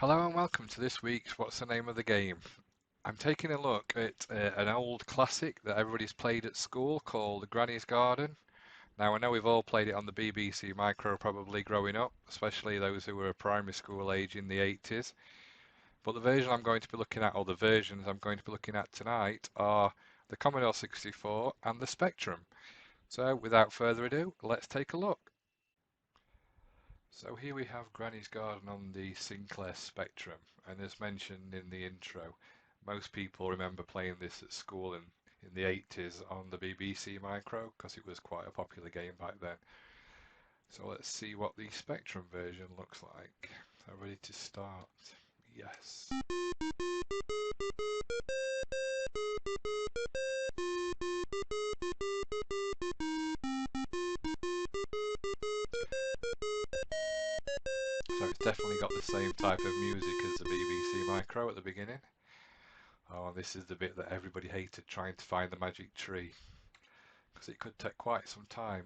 Hello and welcome to this week's What's the Name of the Game? I'm taking a look at an old classic that everybody's played at school called Granny's Garden. Now I know we've all played it on the BBC Micro probably growing up, especially those who were primary school age in the 80s. But the version I'm going to be looking at, or the versions I'm going to be looking at tonight, are the Commodore 64 and the Spectrum. So without further ado, let's take a look. So here we have Granny's Garden on the Sinclair Spectrum, and as mentioned in the intro, most people remember playing this at school in the 80s on the BBC Micro because it was quite a popular game back then. So let's see what the Spectrum version looks like. Are ready to start? Yes. So it's definitely got the same type of music as the BBC Micro at the beginning. Oh, this is the bit that everybody hated, trying to find the magic tree, because it could take quite some time.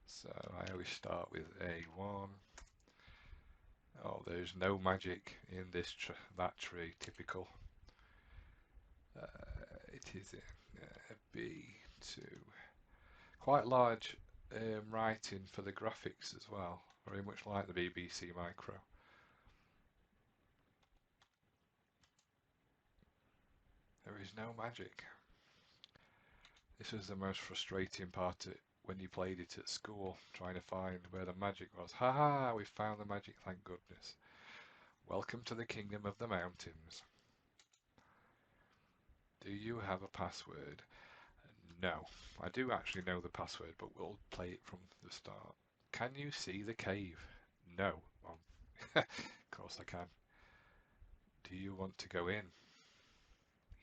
So I always start with A1. Oh, there's no magic in that tree, typical. It is in B2. Quite large writing for the graphics as well, very much like the BBC Micro. There is no magic. This was the most frustrating part when you played it at school, trying to find where the magic was. Ha ha, we found the magic, thank goodness. Welcome to the Kingdom of the Mountains. Do you have a password? No, I do actually know the password, but we'll play it from the start. Can you see the cave? No. Well, of course I can. Do you want to go in?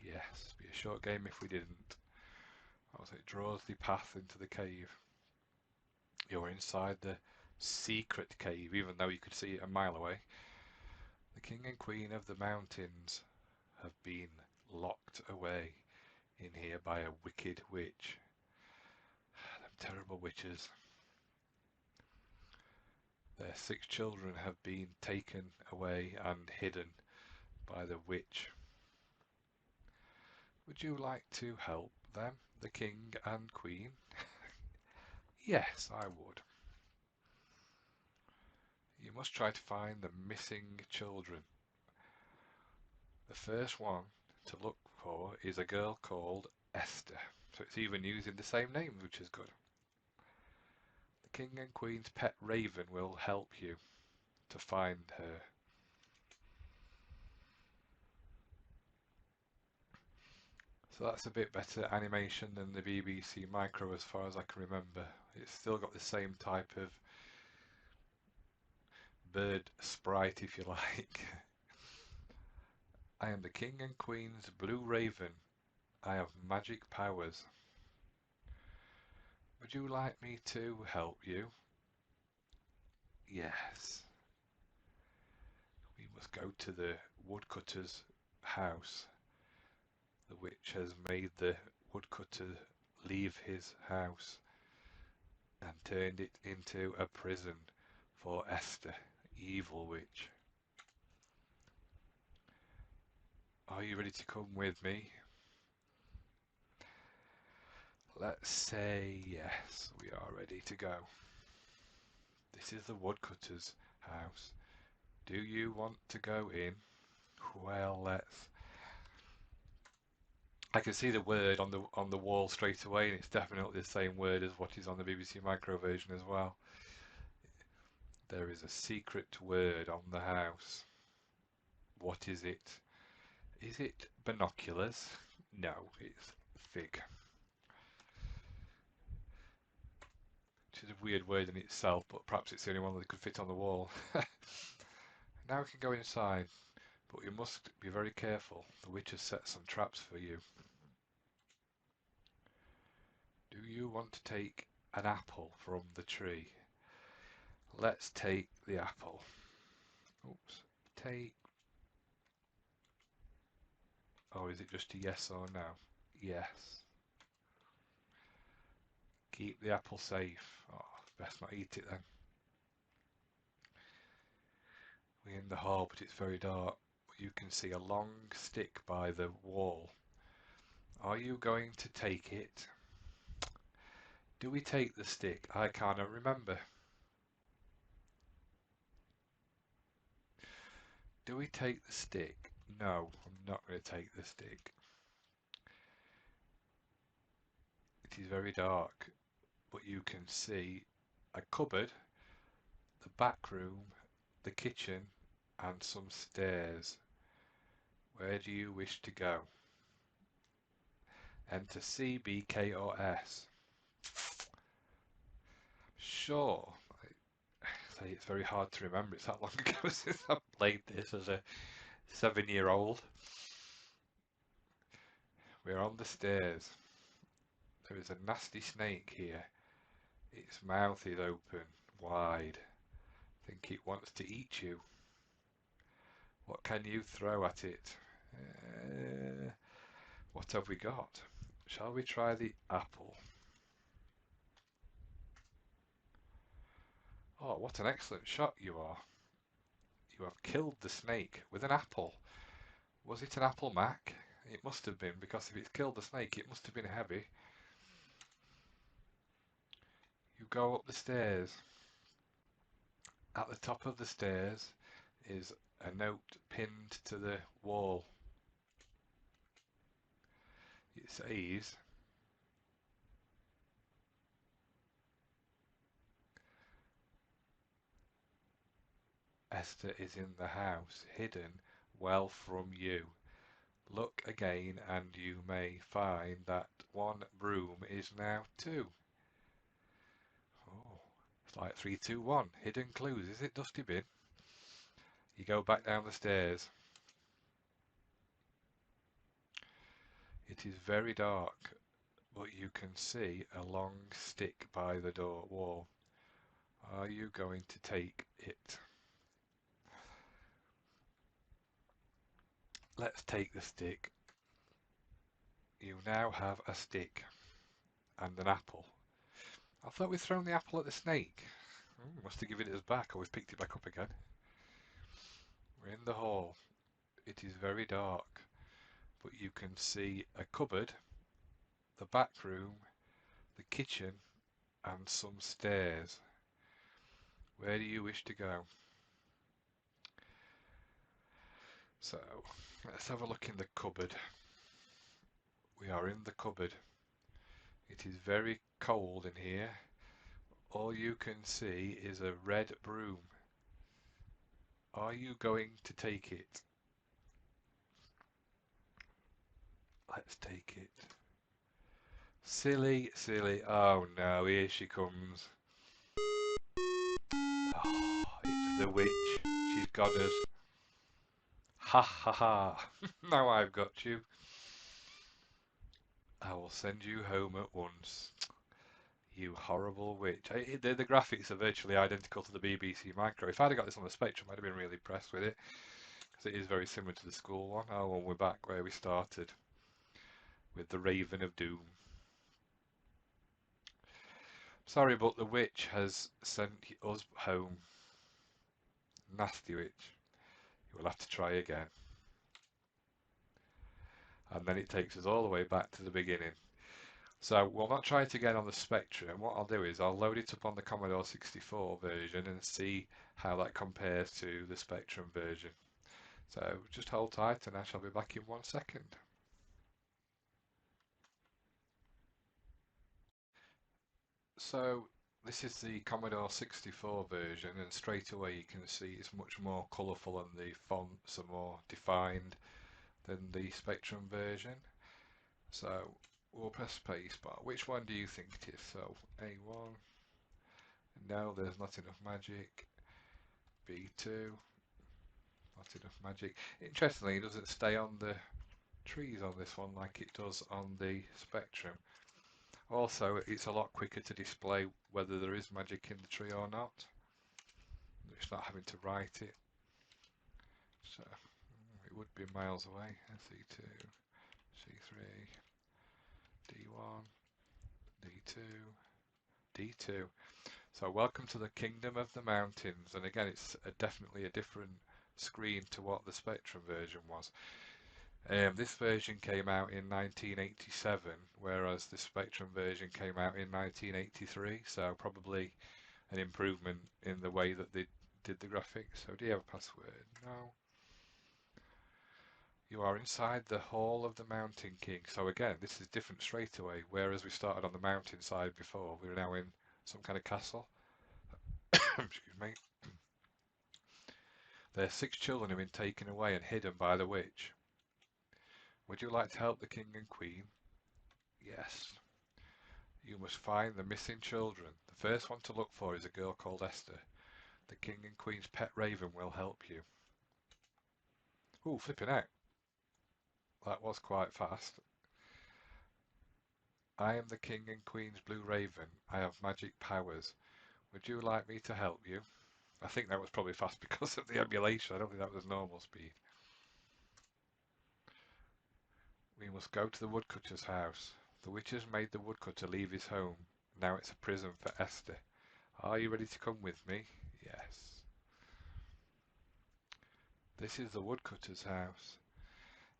Yes. Be a short game if we didn't. Also, it draws the path into the cave. You're inside the secret cave, even though you could see it a mile away. The king and queen of the mountains have been locked away in here by a wicked witch. Them terrible witches. Their 6 children have been taken away and hidden by the witch. Would you like to help them, the king and queen? Yes, I would. You must try to find the missing children. The first one to look for is a girl called Esther. So it's even using the same names, which is good. The king and queen's pet raven will help you to find her. So that's a bit better animation than the BBC Micro as far as I can remember. It's still got the same type of bird sprite, if you like. I am the king and queen's blue raven. I have magic powers. Would you like me to help you? Yes. We must go to the woodcutter's house. The witch has made the woodcutter leave his house and turned it into a prison for Esther, evil witch. Are you ready to come with me? Let's say yes, we are ready to go. This is the woodcutter's house. Do you want to go in? Well, let's. I can see the word on the wall straight away, and it's definitely the same word as what is on the BBC Micro version as well. There is a secret word on the house. What is it? Is it binoculars? No, it's fig. Which is a weird word in itself, but perhaps it's the only one that could fit on the wall. Now we can go inside, but you must be very careful. The witch has set some traps for you. Do you want to take an apple from the tree? Let's take the apple. Oops. Take. Oh, is it just a yes or no? Yes. Keep the apple safe. Oh, best not eat it then. We're in the hall, but it's very dark. You can see a long stick by the wall. Are you going to take it? Do we take the stick? I cannot remember. Do we take the stick? No, I'm not going to take the stick. It is very dark, but you can see a cupboard, the back room, the kitchen, and some stairs. Where do you wish to go? Enter C, B, K, or S. Sure. I say it's very hard to remember. It's that long ago since I played this as a 7-year-old. We're on the stairs. There is a nasty snake here. Its mouth is open, wide. I think it wants to eat you. What can you throw at it? What have we got? Shall we try the apple? Oh, what an excellent shot you are. You have killed the snake with an apple. Was it an apple Mac? It must have been, because if it's killed the snake, it must have been heavy. You go up the stairs. At the top of the stairs is a note pinned to the wall. It says, Esther is in the house, hidden well from you. Look again and you may find that one broom is now two. Oh, it's like 3, 2, 1. Hidden clues. Is it Dusty Bin? You go back down the stairs. It is very dark, but you can see a long stick by the door wall. Are you going to take it? Let's take the stick. You now have a stick and an apple. I thought we'd thrown the apple at the snake. Must have given it us back, or we've picked it back up again. We're in the hall. It is very dark, but you can see a cupboard, the back room, the kitchen, and some stairs. Where do you wish to go? So, let's have a look in the cupboard. We are in the cupboard. It is very cold in here. All you can see is a red broom. Are you going to take it? Let's take it. Silly, silly. Oh no, here she comes. Oh, it's the witch. She's got us. Ha ha ha. Now I've got you. I will send you home at once. You horrible witch. The graphics are virtually identical to the BBC Micro. If I'd have got this on the Spectrum, I'd have been really impressed with it, because it is very similar to the school one. Oh, and we're back where we started, with the Raven of Doom. Sorry, but the witch has sent us home. Nasty witch. You will have to try again. And then it takes us all the way back to the beginning. So we'll not try it again on the Spectrum. What I'll do is I'll load it up on the Commodore 64 version and see how that compares to the Spectrum version. So just hold tight and I shall be back in 1 second. So this is the Commodore 64 version, and straight away you can see it's much more colourful and the fonts are more defined than the Spectrum version. So we'll press spacebar. Which one do you think it is? So A1. No, there's not enough magic. B2. Not enough magic. Interestingly, it doesn't stay on the trees on this one like it does on the Spectrum. Also, it's a lot quicker to display whether there is magic in the tree or not. It's not having to write it. So it would be miles away. C2, C3, D1, D2, D2. So welcome to the Kingdom of the Mountains. And again, it's definitely a different screen to what the Spectrum version was. This version came out in 1987, whereas the Spectrum version came out in 1983, so probably an improvement in the way that they did the graphics. So do you have a password? No. You are inside the Hall of the Mountain King. So again, this is different straight away, whereas we started on the mountain side before, we're now in some kind of castle. Excuse me. Their 6 children have been taken away and hidden by the witch. Would you like to help the king and queen? Yes. You must find the missing children. The first one to look for is a girl called Esther. The king and queen's pet raven will help you. Ooh, flipping out. That was quite fast. I am the king and queen's blue raven. I have magic powers. Would you like me to help you? I think that was probably fast because of the emulation. I don't think that was normal speed. We must go to the woodcutter's house. The witch has made the woodcutter leave his home. Now it's a prison for Esther. Are you ready to come with me? Yes. This is the woodcutter's house.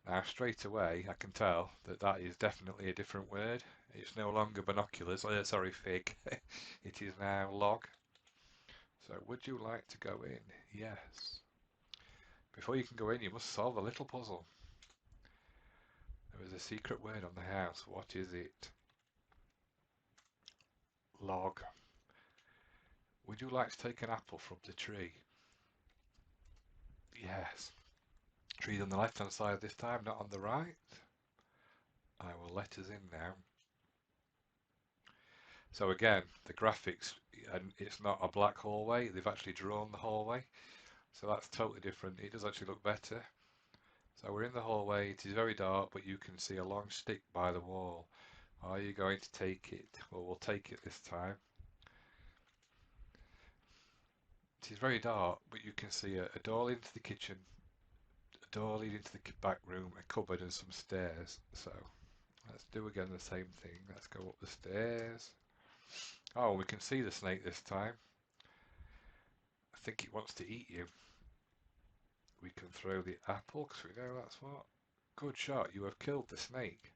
Now straight away I can tell that that is definitely a different word. It's no longer binoculars, sorry fig. It is now log. So would you like to go in? Yes. Before you can go in you must solve a little puzzle. There is a secret word on the house. What is it? Log. Would you like to take an apple from the tree? Yes. Tree's on the left hand side this time, not on the right. I will let us in now. So again, the graphics, and it's not a black hallway, they've actually drawn the hallway. So that's totally different. It does actually look better. So we're in the hallway, it is very dark, but you can see a long stick by the wall. Are you going to take it? Well, we'll take it this time. It is very dark, but you can see a door into the kitchen, a door leading to the back room, a cupboard and some stairs. So let's do again the same thing. Let's go up the stairs. Oh, we can see the snake this time. I think it wants to eat you. We can throw the apple because we know that's what. Good shot, you have killed the snake.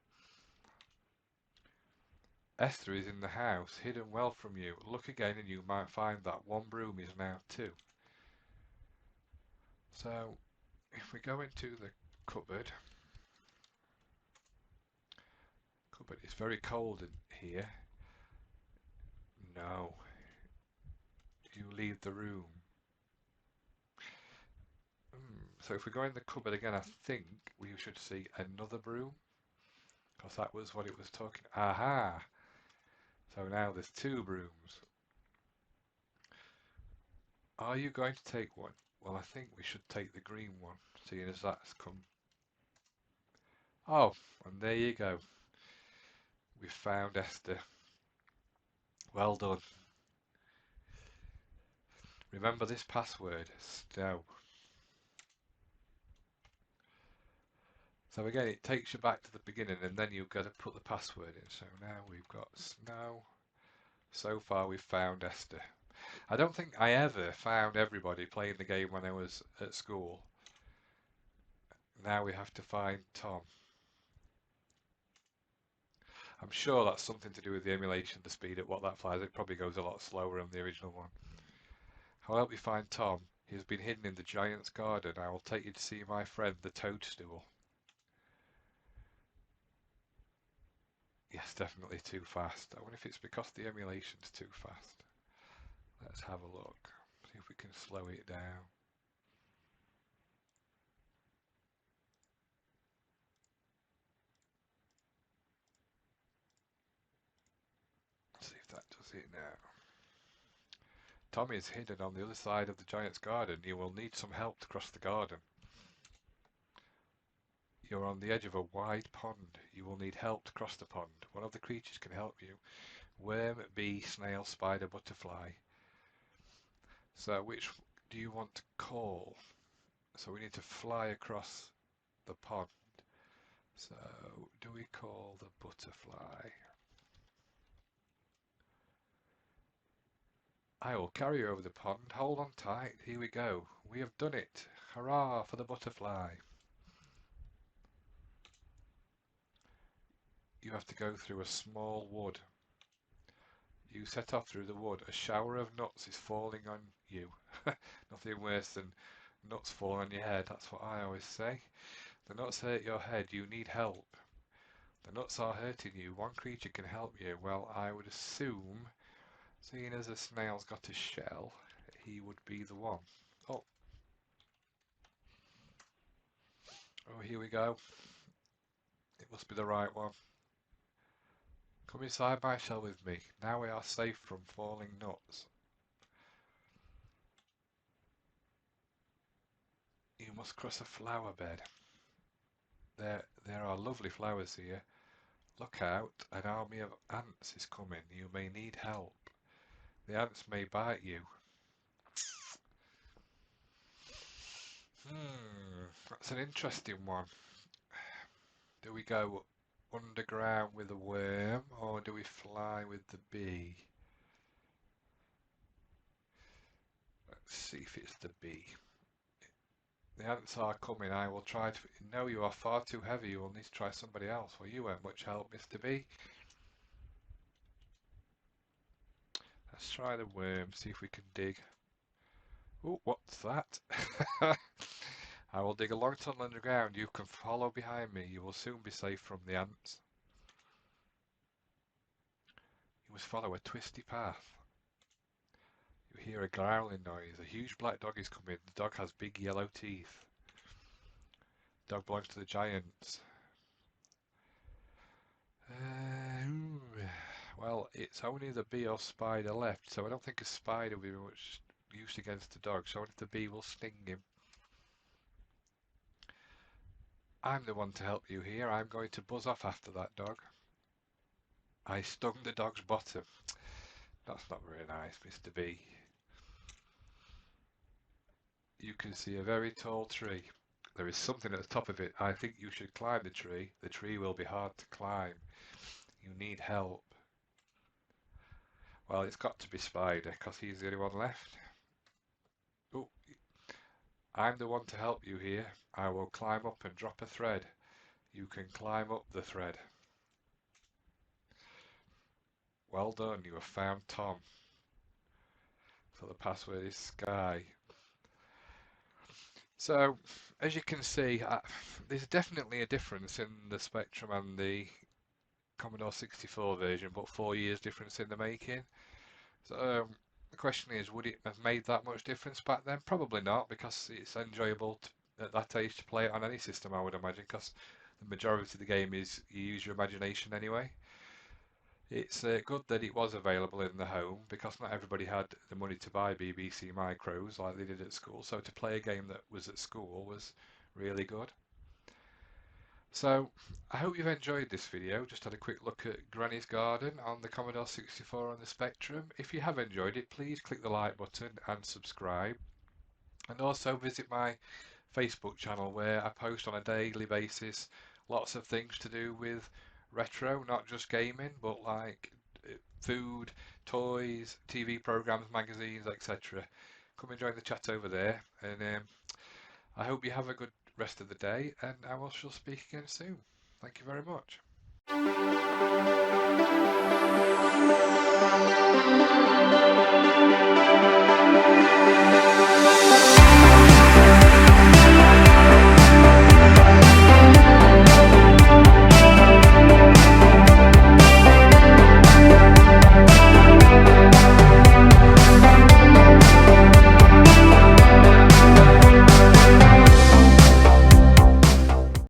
Esther is in the house, hidden well from you. Look again and you might find that one broom is now 2. So, if we go into the cupboard, it's very cold in here. No. You leave the room. So if we go in the cupboard again, I think we should see another broom. Because that was what it was talking. Aha! So now there's 2 brooms. Are you going to take one? Well, I think we should take the green one, seeing as that's come. Oh, and there you go. We found Esther. Well done. Remember this password, Snow. So again, it takes you back to the beginning and then you've got to put the password in. So now we've got Snow. So far we've found Esther. I don't think I ever found everybody playing the game when I was at school. Now we have to find Tom. I'm sure that's something to do with the emulation, the speed at what that flies. It probably goes a lot slower than the original one. I'll help you find Tom. He has been hidden in the giant's garden. I will take you to see my friend, the toadstool. Yes, definitely too fast. I wonder if it's because the emulation's too fast. Let's have a look. See if we can slow it down. See if that does it now. Tommy is hidden on the other side of the giant's garden. You will need some help to cross the garden. You're on the edge of a wide pond. You will need help to cross the pond. One of the creatures can help you. Worm, bee, snail, spider, butterfly. So which do you want to call? So we need to fly across the pond. So do we call the butterfly? I will carry you over the pond. Hold on tight. Here we go. We have done it. Hurrah for the butterfly. You have to go through a small wood. You set off through the wood. A shower of nuts is falling on you. Nothing worse than nuts falling on your head. That's what I always say. The nuts hurt your head. You need help. The nuts are hurting you. One creature can help you. Well, I would assume, seeing as a snail's got a shell, he would be the one. Oh, oh, here we go. It must be the right one. Come inside my shell with me. Now we are safe from falling nuts. You must cross a flower bed. There are lovely flowers here. Look out, an army of ants is coming. You may need help. The ants may bite you. That's an interesting one. Do we go underground with the worm, or do we fly with the bee? Let's see if it's the bee. The ants are coming. I will try to... No, you are far too heavy. You will need to try somebody else. Well, you weren't much help, Mr. B. Let's try the worm, see if we can dig. Oh, what's that? I will dig a long tunnel underground. You can follow behind me. You will soon be safe from the ants. You must follow a twisty path. You hear a growling noise. A huge black dog is coming. The dog has big yellow teeth. The dog belongs to the giants. Well, it's only the bee or spider left, so I don't think a spider will be much use against the dog, so I wonder if the bee will sting him. I'm the one to help you here. I'm going to buzz off after that dog. I stung the dog's bottom. That's not very nice, Mr. B. You can see a very tall tree. There is something at the top of it. I think you should climb the tree. The tree will be hard to climb. You need help. Well, it's got to be Spider, because he's the only one left. Oh, I'm the one to help you here. I will climb up and drop a thread. You can climb up the thread. Well done, you have found Tom. So the password is Sky. So, as you can see, there's definitely a difference in the Spectrum and the Commodore 64 version, but 4 years difference in the making. So the question is, would it have made that much difference back then? Probably not, because it's enjoyable at that age to play it on any system, I would imagine, because the majority of the game is you use your imagination anyway. It's good that it was available in the home, because not everybody had the money to buy BBC Micros like they did at school, so to play a game that was at school was really good. So, I hope you've enjoyed this video. Just had a quick look at Granny's Garden on the Commodore 64 and the Spectrum. If you have enjoyed it, please click the like button and subscribe. And also visit my Facebook channel, where I post on a daily basis lots of things to do with retro, not just gaming, but like food, toys, TV programs, magazines, etc. Come and join the chat over there, and I hope you have a good rest of the day, and I will shall speak again soon. Thank you very much.